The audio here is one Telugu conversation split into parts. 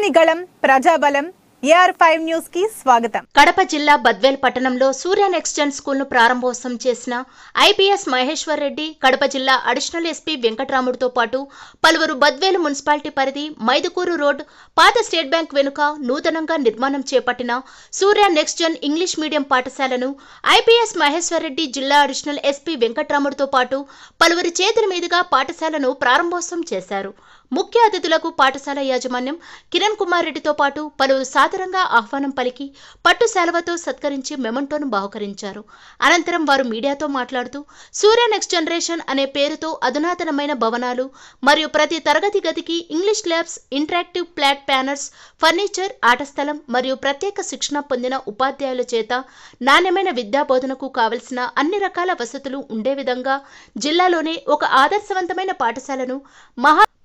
ప్రజానిగళం ప్రజాబలం AR5 న్యూస్ కి స్వాగతం. కడప జిల్లా బద్వేల్ పట్టణంలో సూర్య నెక్స్ట్ జన్ స్కూల్ ను ప్రారంభోత్సవం చేసిన IPS మహేశ్వర్ రెడ్డి, కడప జిల్లా అడిషనల్ SP వెంకటరాముడితో పాటు పలువురు బద్వేల్ మున్సిపాలిటీ పరిధి మైదుకూరు రోడ్ పాత స్టేట్ బ్యాంక్ వెనుక నూతనంగా నిర్మాణం చేపట్టిన సూర్య నెక్స్ట్ జన్ ఇంగ్లీష్ మీడియం పాఠశాలను IPS మహేశ్వర్ రెడ్డి, జిల్లా అడిషనల్ SP వెంకటరాముడితో పాటు పలువురి చేతుల మీదుగా పాఠశాలను ప్రారంభోత్సవం చేశారు. ముఖ్య అతిథులకు పాఠశాల యాజమాన్యం కిరణ్ కుమార్ రెడ్డితో పాటు పలువురు సాదరంగా ఆహ్వానం పలికి పట్టు సెలవుతో సత్కరించి మెమంటోను బహుకరించారు. అనంతరం వారు మీడియాతో మాట్లాడుతూ సూర్య నెక్స్ట్ జనరేషన్ అనే పేరుతో అధునాతనమైన భవనాలు మరియు ప్రతి తరగతి గదికి English labs, interactive flat panels, furniture, ఆట స్థలం మరియు ప్రత్యేక శిక్షణ పొందిన ఉపాధ్యాయుల చేత నాణ్యమైన విద్యా బోధనకు కావలసిన అన్ని రకాల వసతులు ఉండే విధంగా జిల్లాలోనే ఒక ఆదర్శవంతమైన పాఠశాలను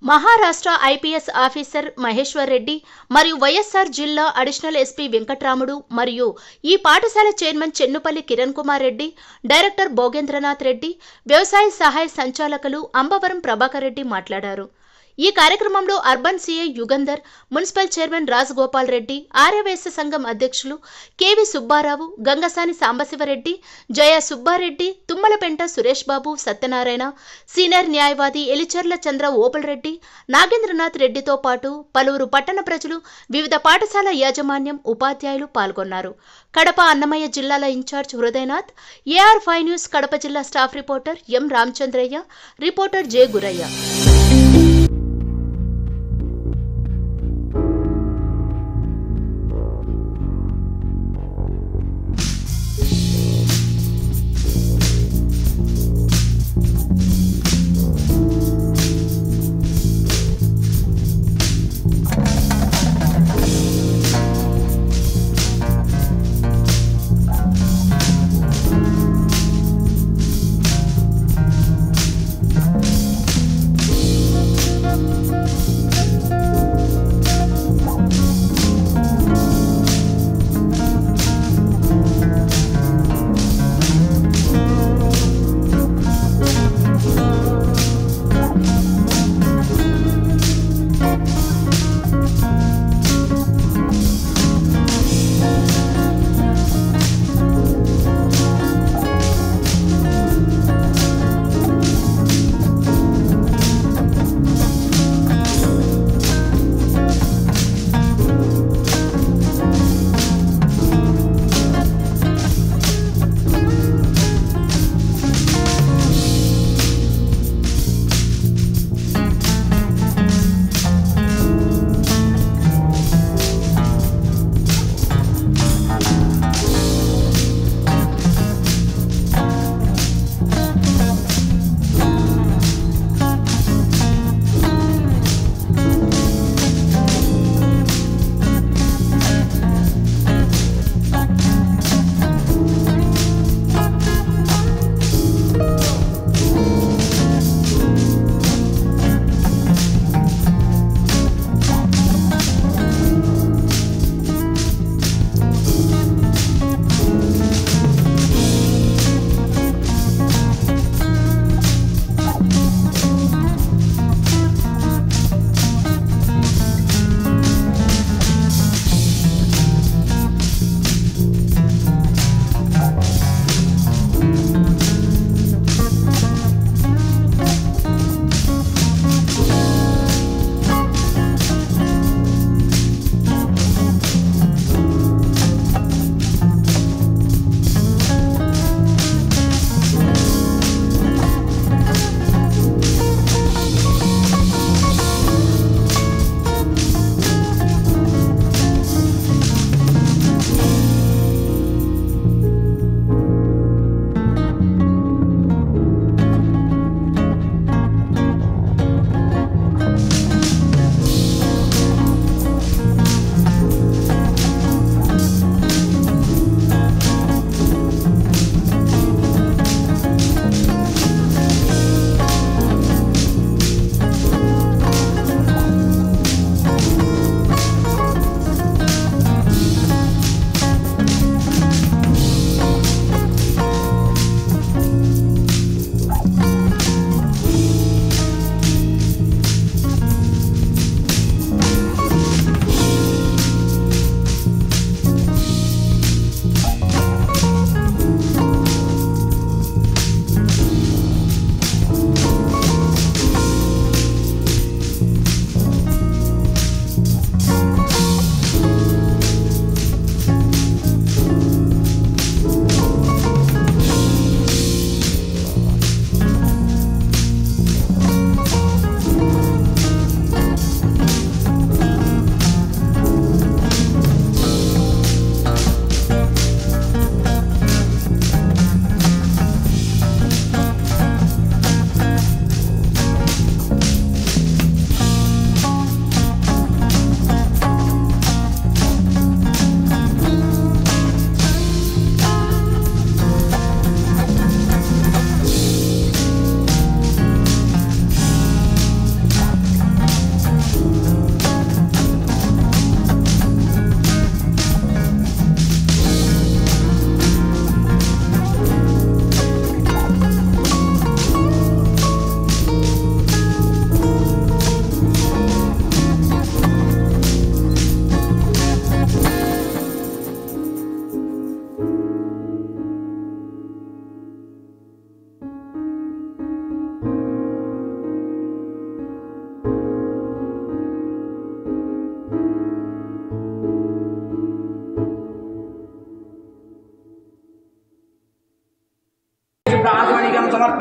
మహారాష్ట్ర IPS ఆఫీసర్ మహేశ్వర్ రెడ్డి మరియు వైఎస్ఆర్ జిల్లా అడిషనల్ SP వెంకటరాముడు మరియు ఈ పాఠశాల చైర్మన్ చెన్నుపల్లి కిరణ్ కుమార్ రెడ్డి, డైరెక్టర్ భోగేంద్రనాథ్ రెడ్డి, వ్యవసాయ సహాయ సంచాలకులు అంబవరం ప్రభాకర్ రెడ్డి మాట్లాడారు. ఈ కార్యక్రమంలో urban CI Yugandhar, municipal chairman Rajagopal Reddy, Aryavysya Sangham అధ్యక్షులు KV సుబ్బారావు, గంగసాని సాంబశివరెడ్డి, జయ సుబ్బారెడ్డి, తుమ్మలపెంట సురేష్ బాబు, సత్యనారాయణ, సీనియర్ న్యాయవాది ఎలిచర్ల చంద్ర ఓపల్ రెడ్డి, నాగేంద్రనాథ్ రెడ్డితో పాటు పలువురు పట్టణ ప్రజలు, వివిధ పాఠశాల యాజమాన్యం, ఉపాధ్యాయులు పాల్గొన్నారు. కడప అన్నమయ్య జిల్లాల incharge Hridaynath, AR5 news Kadapa జిల్లా staff reporter M Ramachandraiah, reporter J Gurayya.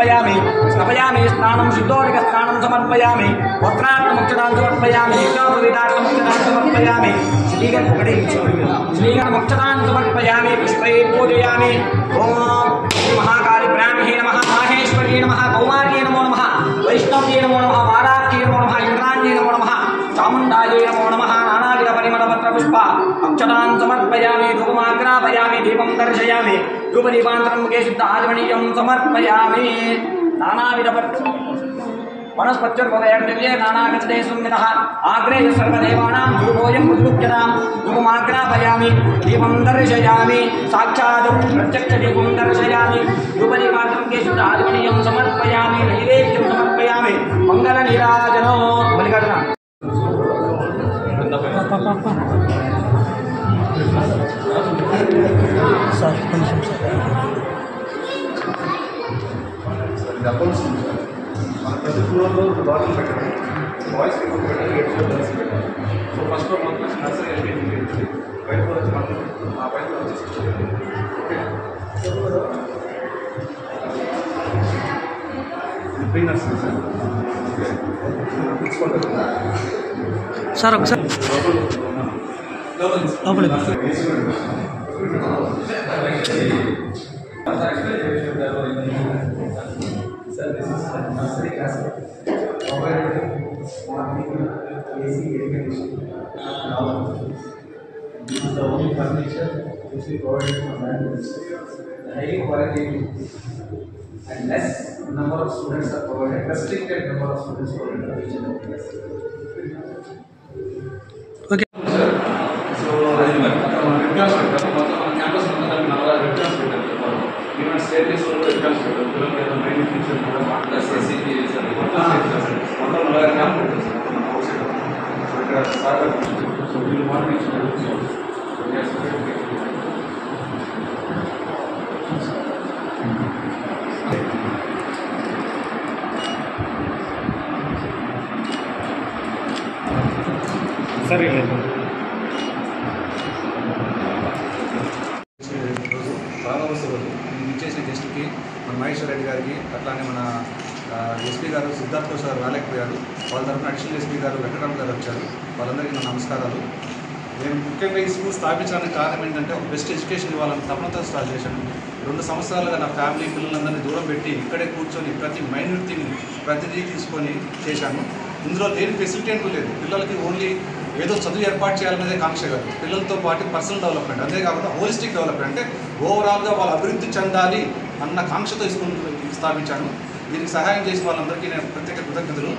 समर्पयामि स्नापयामि स्नानं शुद्धोदक स्नानं समर्पयामि वस्त्रार्थमुक्षतां समर्पयामि यज्ञोपवीतार्थमुक्षतां समर्पयामि श्रीगणमुक्षतां समर्पयामि पुष्पैः पूजयामि ॐ महाकाली ब्राह्मणे नमः माहेश्वर्ये नमः कौमार्ये नमो नमः वैष्णव्ये नमो नमः वाराह्ये नमो नमः इंद्राण्ये नमो नमः चामुण्डायै नमो नमः नानाविधपरिमलपत्रपुष्प अक्षतां समर्पयामि धूपमाग्रापयामि दीपं दर्शयामि धूपदीपान्तरं मुखे शुद्ध आचमनीयं समर्पयामि वनस्पत्युर्भवयर्जल्ये नानागतदे सुमितः आग्रेय सर्वदेवानां धूपोऽयं मृदुक्यतां धूपमाग्रापयामि दीपं दर्शयामि साक्षात् प्रत्यक्षदीपं दर्शयामि धूपदीपान्तरं मुखे शुद्ध आचमनीयं समर्पयामि नैवेद्यं समर्पयामि मङ्गलनीराजनो मल्लिकार्जुन ప్రతి ఫ్లోర్లో బాటిల్ పెట్టండి బాయ్స్ ఎక్కువ పెట్టండి గేట్స్ గర్ల్స్ పెట్టండి సో ఫస్ట్ ఫ్లోర్ మొత్తం నర్సరీ ఎల్కేజీ పెట్టండి బయట ఫ్లోర్ వచ్చి మొత్తం ఆ బయట ఫ్లోర్ వచ్చి okay pre nursery sir sir ఒకసారి Sir, this is nursery class. Provided morning AC air conditioning. This is the only furniture which we provided for families. Highly quality and less number of students are provided. Restricted number of students provided for each and every class. Okay. So, campus even state is also exams the main feature plus SCP is a so we want to so yes సరే ప్రారంభోత్సవం ఇచ్చేసిన గెస్ట్కి మన మహేశ్వర్ రెడ్డి గారికి అట్లానే మన ఎస్పీ గారు సిద్ధార్థ సార్ రాలేకపోయారు వాళ్ళ తరఫున అడిషనల్ ఎస్పీ గారు వెంకటరామ గారు వచ్చారు వాళ్ళందరికీ నా నమస్కారాలు. నేను ముఖ్యంగా ఈ స్కూల్ స్థాపించడానికి కారణం ఏంటంటే ఒక బెస్ట్ ఎడ్యుకేషన్ ఇవ్వాలని తపనతో స్టార్ట్ చేశాను. 2 సంవత్సరాలుగా నా ఫ్యామిలీ పిల్లలందరినీ దూరం పెట్టి ఇక్కడే కూర్చొని ప్రతి మైన్యూట్ థింగ్ ప్రతిదీ తీసుకొని చేశాను. ఇందులో దేని ఫెసిలిటీ అంటూ లేదు. పిల్లలకి ఓన్లీ ఏదో చదువు ఏర్పాటు చేయాలనేదే కాంక్ష కాదు, పిల్లలతో పాటు పర్సనల్ డెవలప్మెంట్, అంతేకాకుండా హోలిస్టిక్ డెవలప్మెంట్ అంటే ఓవరాల్గా వాళ్ళ అభివృద్ధి చెందాలి అన్న కాంక్షతో స్కూల్ స్థాపించాను. దీనికి సహాయం చేసిన వాళ్ళందరికీ నేను ప్రత్యేక కృతజ్ఞతలు.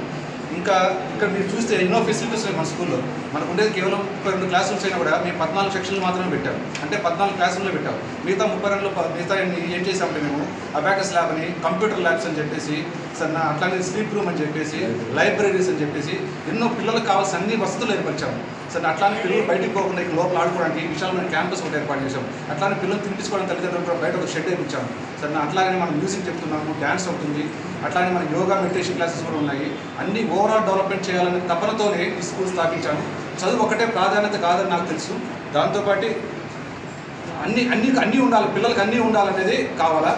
ఇంకా ఇక్కడ మీరు చూస్తే ఎన్నో ఫెసిలిటీస్ ఉన్నాయి మన స్కూల్లో. మనకు ఉండేది కేవలం 32 క్లాస్ రూమ్స్ అయినా కూడా మేము 14 సెక్షన్లు మాత్రమే పెట్టాం, అంటే 14 క్లాస్ రూమ్లో పెట్టాం. మిగతా 32లో మిగతా ఏం చేసామంటే మేము అబాకస్ ల్యాబ్ అని, కంప్యూటర్ ల్యాబ్స్ అని చెప్పేసి, అట్లానే స్లీప్ రూమ్ అని చెప్పేసి, లైబ్రరీస్ అని చెప్పేసి ఎన్నో పిల్లలకు కావాల్సిన అన్ని వసతులు ఏర్పరిచాము. అట్లానే పిల్లలు బయటికి పోకుండా ఇక్కడ లోపల ఆడుకోవడానికి విశాలమైన క్యాంపస్ ఒకటి ఏర్పాటు చేసాం. అట్లానే పిల్లలు తినిపించుకోవడానికి తల్లిదండ్రులు కూడా బయట ఒక షెడ్ వేయించాము. అట్లాగే మనం మ్యూజిక్ చెప్తున్నాము, డ్యాన్స్ అవుతుంది, అట్లానే మన యోగా మెడిటేషన్ క్లాసెస్ కూడా ఉన్నాయి. అన్ని ఓవరాల్ డెవలప్మెంట్ చేయాలనే తపనతోనే ఈ స్కూల్ స్థాపించాను. చదువు ఒకటే ప్రాధాన్యత కాదని నాకు తెలుసు, దాంతోపాటు అన్నీ ఉండాలి, పిల్లలకి అన్నీ ఉండాలనేది కావాలా.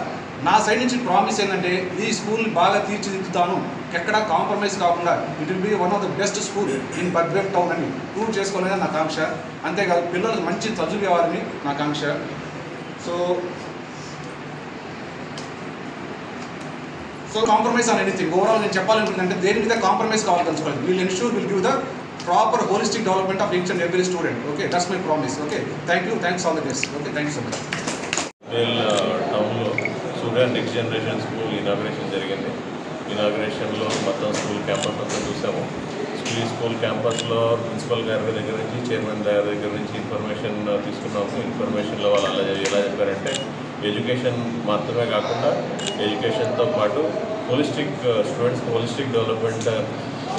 నా సైడ్ నుంచి ప్రామిస్ ఏంటంటే ఈ స్కూల్ని బాగా తీర్చిదిద్దుతాను, ఎక్కడా కాంప్రమైజ్ కాకుండా it will be one of the best school in Badvel town అని ప్రూవ్ చేసుకోవాలని నా కాంక్ష. అంతేకాదు పిల్లలకు మంచి చదువు ఇవ్వాలని నా కాంక్ష. So compromise on anything. Overall నేను చెప్పాలనుకుంటే దేని మీద కాంప్రమైజ్ కావాలనుకోవాలి. Will ensure will give the proper holistic development of each and every student. Okay, that's my promise. Okay, thank you, thanks all the best. Okay, thank you so much. టౌన్లో Surya next generation school inauguration జరిగింది. ఇనాగ్రేషన్లో మొత్తం స్కూల్ క్యాంపస్ అంతా చూసాము. స్కూల్ క్యాంపస్లో ప్రిన్సిపల్ గారి దగ్గర నుంచి, చైర్మన్ గారి దగ్గర నుంచి ఇన్ఫర్మేషన్ తీసుకున్నాము. ఇన్ఫర్మేషన్లో వాళ్ళు ఎలా చెప్పారంటే ఎడ్యుకేషన్ మాత్రమే కాకుండా ఎడ్యుకేషన్తో పాటు హోలిస్టిక్ స్టూడెంట్స్కి హోలిస్టిక్ డెవలప్మెంట్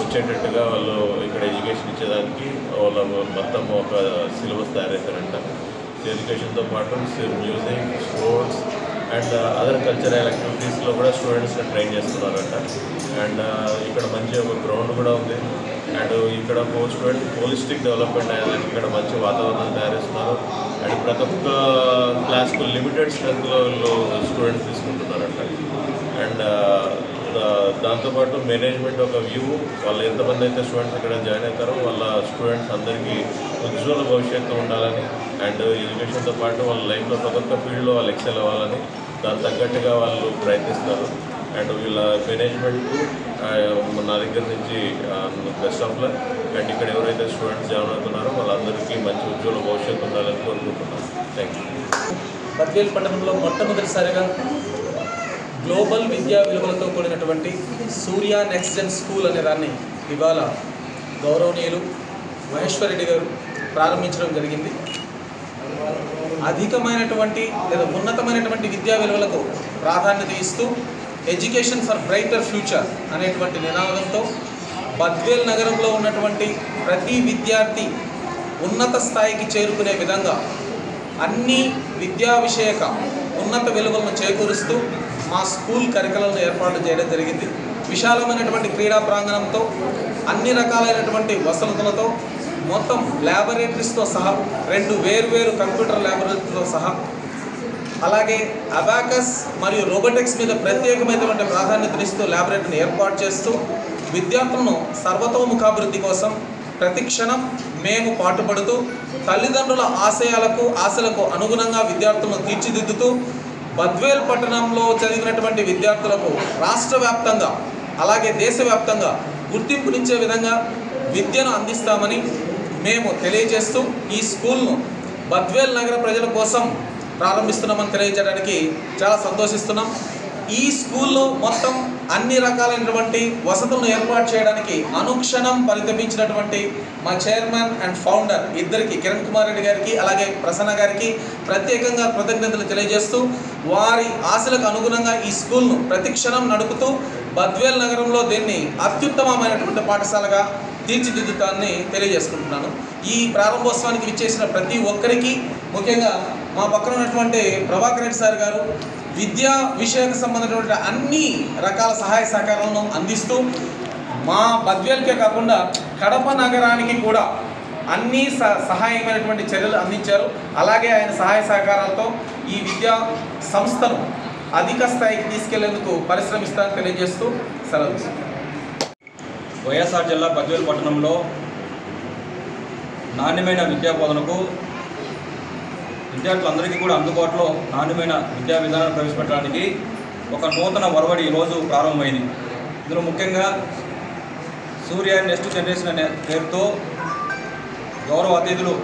వచ్చేటట్టుగా వాళ్ళు ఇక్కడ ఎడ్యుకేషన్ ఇచ్చేదానికి వాళ్ళు మొత్తం ఒక సిలబస్ తయారు చేశారంట. ఎడ్యుకేషన్తో పాటు music, sports and other cultural యాక్టివిటీస్లో కూడా స్టూడెంట్స్ని ట్రైన్ చేస్తున్నారంట. అండ్ ఇక్కడ మంచి ఒక గ్రౌండ్ కూడా ఉంది. అండ్ ఇక్కడ స్టూడెంట్ హోలిస్టిక్ డెవలప్మెంట్ అయ్యేదానికి ఇక్కడ మంచి వాతావరణం తయారు చేస్తున్నారు. అండ్ ప్రతి ఒక్క క్లాస్కు లిమిటెడ్ స్ట్రెంత్లో స్టూడెంట్స్ తీసుకుంటున్నారంట. అండ్ దాంతోపాటు మేనేజ్మెంట్ ఒక వ్యూ, వాళ్ళు ఎంతమంది అయితే స్టూడెంట్స్ ఇక్కడ జాయిన్ అవుతారో వాళ్ళ స్టూడెంట్స్ అందరికీ ఉజ్వల భవిష్యత్తు ఉండాలని అండ్ ఎడ్యుకేషన్తో పాటు వాళ్ళ లైఫ్లో ప్రతి ఒక్క ఫీల్డ్లో వాళ్ళు ఎక్సెల్ అవ్వాలని దానికి తగ్గట్టుగా వాళ్ళు ప్రయత్నిస్తారు. అండ్ వీళ్ళ మేనేజ్మెంట్ నా దగ్గర నుంచి బెస్ట్ ఆఫ్ లక్. అండ్ ఇక్కడ ఎవరైతే స్టూడెంట్స్ జాయిన్ అవుతున్నారో వాళ్ళందరికీ మంచి ఉజ్వల భవిష్యత్తు ఉండాలని కోరుకుంటున్నాను. Thank you. బద్వేల్ పట్టణంలో మొట్టమొదటిసారిగా గ్లోబల్ విద్యా విలువలతో కూడినటువంటి సూర్య నెక్స్ట్ జెన్ స్కూల్ అనే దాన్ని ఇవాళ గౌరవనీయులు మహేశ్వర్ రెడ్డి గారు ప్రారంభించడం జరిగింది. అధికమైనటువంటి లేదా ఉన్నతమైనటువంటి విద్యా విలువలకు ప్రాధాన్యత ఇస్తూ ఎడ్యుకేషన్ ఫర్ బ్రైటర్ ఫ్యూచర్ అనేటువంటి నినాదంతో బద్వేల్ నగరంలో ఉన్నటువంటి ప్రతి విద్యార్థి ఉన్నత స్థాయికి చేరుకునే విధంగా అన్ని విద్యా విషయక ఉన్నత విలువలను చేకూరుస్తూ మా స్కూల్ కరికులంను ఏర్పాటు చేయడం జరిగింది. విశాలమైనటువంటి క్రీడా ప్రాంగణంతో అన్ని రకాలైనటువంటి వసతులతో మొత్తం ల్యాబొరేటరీస్తో సహా 2 వేర్వేరు కంప్యూటర్ ల్యాబొరేటరీతో సహా అలాగే అబాకస్ మరియు రోబోటిక్స్ మీద ప్రత్యేకమైనటువంటి ప్రాధాన్యతనిస్తూ ల్యాబొరేటరీని ఏర్పాటు చేస్తూ విద్యార్థులను సర్వతోముఖాభివృద్ధి కోసం ప్రతి క్షణం మేము పాటుపడుతూ తల్లిదండ్రుల ఆశలకు అనుగుణంగా విద్యార్థులను తీర్చిదిద్దుతూ బద్వేల్ పట్టణంలో చదివినటువంటి విద్యార్థులకు రాష్ట్ర వ్యాప్తంగా అలాగే దేశవ్యాప్తంగా గుర్తింపునిచ్చే విధంగా విద్యను అందిస్తామని మేము తెలియజేస్తూ ఈ స్కూల్ను బద్వేల్ నగర ప్రజల కోసం ప్రారంభిస్తున్నామని తెలియజేయడానికి చాలా సంతోషిస్తున్నాం. ఈ స్కూల్లో మొత్తం అన్ని రకాలైనటువంటి వసతులను ఏర్పాటు చేయడానికి అనుక్షణం పరితపించినటువంటి మా చైర్మన్ అండ్ ఫౌండర్ ఇద్దరికి కిరణ్ కుమార్ రెడ్డి గారికి అలాగే ప్రసన్న గారికి ప్రత్యేకంగా కృతజ్ఞతలు తెలియజేస్తూ వారి ఆశలకు అనుగుణంగా ఈ స్కూల్ను ప్రతిక్షణం నడుపుతూ బద్వేల్ నగరంలో దీన్ని అత్యుత్తమమైనటువంటి పాఠశాలగా తీర్చిదిద్దుతానని తెలియజేసుకుంటున్నాను. ఈ ప్రారంభోత్సవానికి విచ్చేసిన ప్రతి ఒక్కరికి ముఖ్యంగా మా పక్కన ఉన్నటువంటి ప్రభాకర్ రెడ్డి సార్ గారు విద్యా విషయానికి సంబంధించినటువంటి అన్ని రకాల సహాయ సహకారాలను అందిస్తూ మా బద్వేల్కే కాకుండా కడప నగరానికి కూడా అన్ని సహాయమైనటువంటి చర్యలు అందించారు. అలాగే ఆయన సహాయ సహకారాలతో ఈ విద్యా సంస్థను అధిక స్థాయికి తీసుకెళ్లేందుకు పరిశ్రమిస్తానని తెలియజేస్తూ సెలవు. వైఎస్ఆర్ జిల్లా బద్వేల్ పట్టణంలో నాణ్యమైన విద్యా బోధనకు విద్యార్థులందరికీ కూడా అందుబాటులో నాణ్యమైన విద్యా విధానాన్ని ప్రవేశపెట్టడానికి ఒక నూతన ఒరవడి ఈరోజు ప్రారంభమైంది. ఇందులో ముఖ్యంగా సూర్య నెక్స్ట్ జనరేషన్ అనే పేరుతో గౌరవ అతిథులు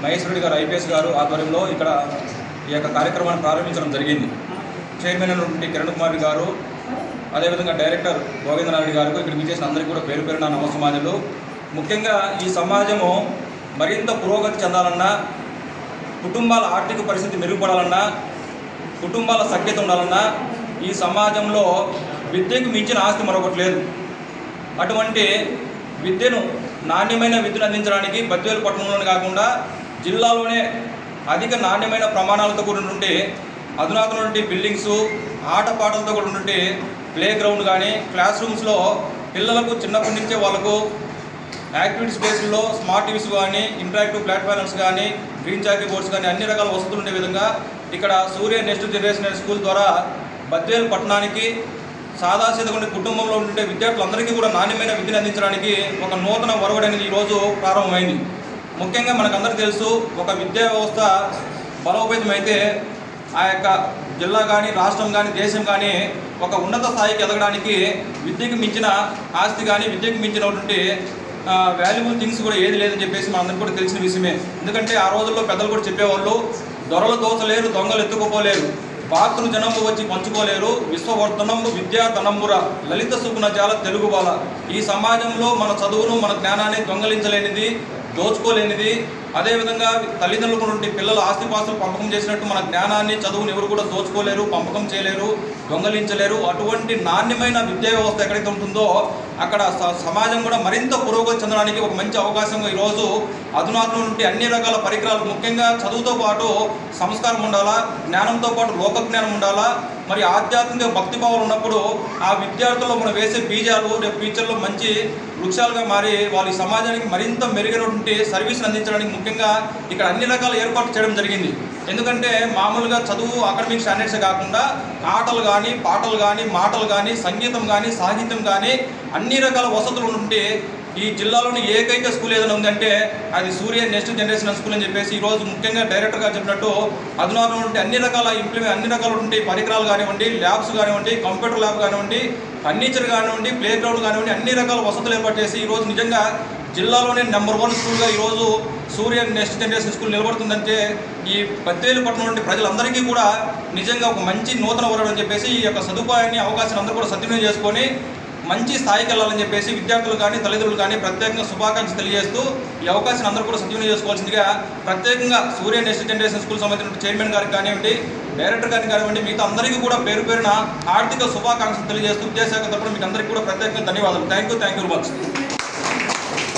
మహేశ్వర్ రెడ్డి గారు ఐపీఎస్ గారు ఆధ్వర్యంలో ఇక్కడ ఈ యొక్క కార్యక్రమాన్ని ప్రారంభించడం జరిగింది. చైర్మన్ అయినటువంటి కిరణ్ కుమార్ గారు అదేవిధంగా డైరెక్టర్ గోవిందనారెడ్డి గారికి ఇక్కడ విచ్చేసిన అందరికీ కూడా పేరు పేరున నమస్సమాజులు. ముఖ్యంగా ఈ సమాజము మరింత పురోగతి చెందాలన్నా, కుటుంబాల ఆర్థిక పరిస్థితి మెరుగుపడాలన్నా, కుటుంబాల సఖ్యత ఉండాలన్నా ఈ సమాజంలో విద్యకు మించిన ఆస్తి మరొకటి లేదు. అటువంటి విద్యను నాణ్యమైన విద్యను అందించడానికి బద్వేల్ పట్టణంలోనే కాకుండా జిల్లాలోనే అధిక నాణ్యమైన ప్రమాణాలతో కూడినటువంటి అధునాతనటువంటి బిల్డింగ్స్, ఆటపాటలతో కూడినటువంటి ప్లే గ్రౌండ్ కానీ, క్లాస్ రూమ్స్లో పిల్లలకు చిన్నప్పటి నుంచే వాళ్ళకు యాక్టివిటీ స్పేస్లో స్మార్ట్ టీవీస్ కానీ, ఇంటరాక్టివ్ ప్లాట్ఫామ్స్ కానీ, గ్రీన్ చాకీ బోర్డ్స్ కానీ అన్ని రకాల వసతులు ఉండే విధంగా ఇక్కడ సూర్య నెక్స్ట్ జనరేషన్ స్కూల్ ద్వారా బద్వేల్ పట్టణానికి సాదాసీదమైన కుటుంబంలో ఉండే విద్యార్థులందరికీ కూడా నాణ్యమైన విద్యను అందించడానికి ఒక నూతన ఒరవడి అనేది ఈరోజు ప్రారంభమైంది. ముఖ్యంగా మనకందరికీ తెలుసు, ఒక విద్యా వ్యవస్థ బలోపేతమైతే ఆ యొక్క జిల్లా కానీ, రాష్ట్రం కానీ, దేశం కానీ ఒక ఉన్నత స్థాయికి ఎదగడానికి విద్యకు మించిన ఆస్తి కానీ, విద్యకు మించినటువంటి వాల్యుబుల్ థింగ్స్ కూడా ఏది లేదని చెప్పేసి మనందరికీ కూడా తెలిసిన విషయమే. ఎందుకంటే ఆ రోజుల్లో పెద్దలు కూడా చెప్పేవాళ్ళు, దొరలు దోచలేరు, దొంగలు ఎత్తుకోపోలేరు, పాత్రులు జనంబు వచ్చి పంచుకోలేరు, విశ్వవర్ధనంబు విద్యాధనంబుర లలిత సుగుణ జాల తెలుగు బాల. ఈ సమాజంలో మన చదువును, మన జ్ఞానాన్ని దొంగలించలేనిది, దోచుకోలేనిది, అదేవిధంగా తల్లిదండ్రులకు నుండి పిల్లల ఆస్తిపాస్తులు పంపకం చేసినట్టు మన జ్ఞానాన్ని, చదువుని ఎవరు కూడా దోచుకోలేరు, పంపకం చేయలేరు, దొంగలించలేరు. అటువంటి నాణ్యమైన విద్యా వ్యవస్థ ఎక్కడైతే ఉంటుందో అక్కడ సమాజం కూడా మరింత పురోగతి చెందడానికి ఒక మంచి అవకాశంగా ఈరోజు అధునాతన నుండి అన్ని రకాల పరికరాలు, ముఖ్యంగా చదువుతో పాటు సంస్కారం ఉండాలా, జ్ఞానంతో పాటు లోకజ్ఞానం ఉండాలా, మరి ఆధ్యాత్మిక భక్తిభావాలు ఉన్నప్పుడు ఆ విద్యార్థుల్లో మనం వేసే బీజాలు రేపు ఫ్యూచర్లో మంచి వృక్షాలుగా మారి వాళ్ళ సమాజానికి మరింత మెరుగైనటువంటి సర్వీస్ని అందించడానికి ముఖ్యంగా ఇక్కడ అన్ని రకాల ఏర్పాట్లు చేయడం జరిగింది. ఎందుకంటే మామూలుగా చదువు అకాడమిక్ స్టాండర్డ్సే కాకుండా ఆటలు కానీ పాటలు కానీ మాటలు కానీ సంగీతం కానీ సాహిత్యం కానీ అన్ని రకాల వసతులు ఉంటే ఈ జిల్లాలోని ఏకైక స్కూల్ ఏదైనా ఉందంటే అది సూర్య నెక్స్ట్ జనరేషన్ స్కూల్ అని చెప్పేసి ఈరోజు ముఖ్యంగా డైరెక్టర్ గారు చెప్పినట్టు అధునాతన ఉంటే అన్ని రకాల ఉంటే పరికరాలు కానివ్వండి, ల్యాబ్స్ కానివ్వండి, కంప్యూటర్ ల్యాబ్ కానివ్వండి, ఫర్నిచర్ కానివ్వండి, ప్లే గ్రౌండ్ కానివ్వండి, అన్ని రకాల వసతులు ఏర్పాటు చేసి ఈరోజు నిజంగా జిల్లాలోనే నెంబర్ 1 స్కూల్గా ఈరోజు సూర్య నెక్స్ట్ జనరేషన్ స్కూల్ నిలబడుతుందంటే ఈ బద్వేలు పట్టణం నుండి ప్రజలందరికీ కూడా నిజంగా ఒక మంచి నూతన వరం అని చెప్పేసి ఈ యొక్క సదుపాయాన్ని అవకాశాన్ని అందరూ కూడా సద్వినియోగం చేసుకొని మంచి స్థాయికి వెళ్ళాలని చెప్పేసి విద్యార్థులు కానీ తల్లిదండ్రులు కానీ ప్రత్యేకంగా శుభాకాంక్షలు తెలియజేస్తూ ఈ అవకాశాన్ని అందరూ కూడా సద్వినియోగం చేసుకోవాల్సిందిగా ప్రత్యేకంగా సూర్య నెక్స్ట్ జనరేషన్ స్కూల్ సంబంధించిన చైర్మన్ గారికి కానివ్వండి, డైరెక్టర్ గారికి కానివ్వండి, మిగతా అందరికీ కూడా పేరు పేరున ఆర్థిక శుభాకాంక్షలు తెలియజేస్తూ విద్యాశాఖ తరపున మీకు అందరికీ కూడా ప్రత్యేకంగా ధన్యవాదాలు. Thank you very much.